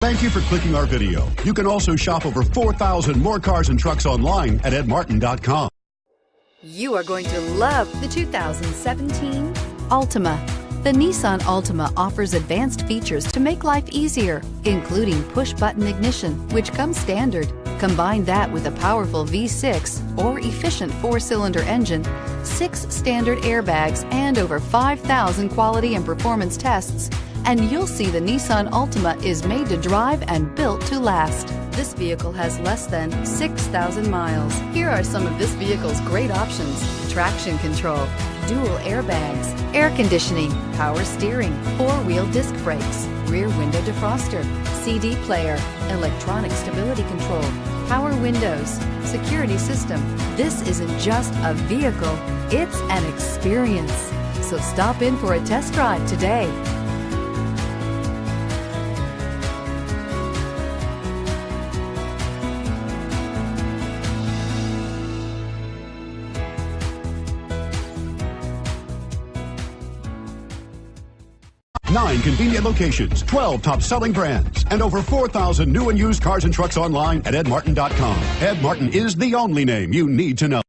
Thank you for clicking our video. You can also shop over 4,000 more cars and trucks online at edmartin.com. You are going to love the 2017 Altima. The Nissan Altima offers advanced features to make life easier, including push-button ignition, which comes standard. Combine that with a powerful V6 or efficient 4-cylinder engine, 6 standard airbags, and over 5,000 quality and performance tests, and you'll see the Nissan Altima is made to drive and built to last. This vehicle has less than 6,000 miles. Here are some of this vehicle's great options: traction control, dual airbags, air conditioning, power steering, 4-wheel disc brakes, rear window defroster, CD player, electronic stability control, power windows, security system. This isn't just a vehicle, it's an experience. So stop in for a test drive today. Nine convenient locations, 12 top-selling brands, and over 4,000 new and used cars and trucks online at edmartin.com. Ed Martin is the only name you need to know.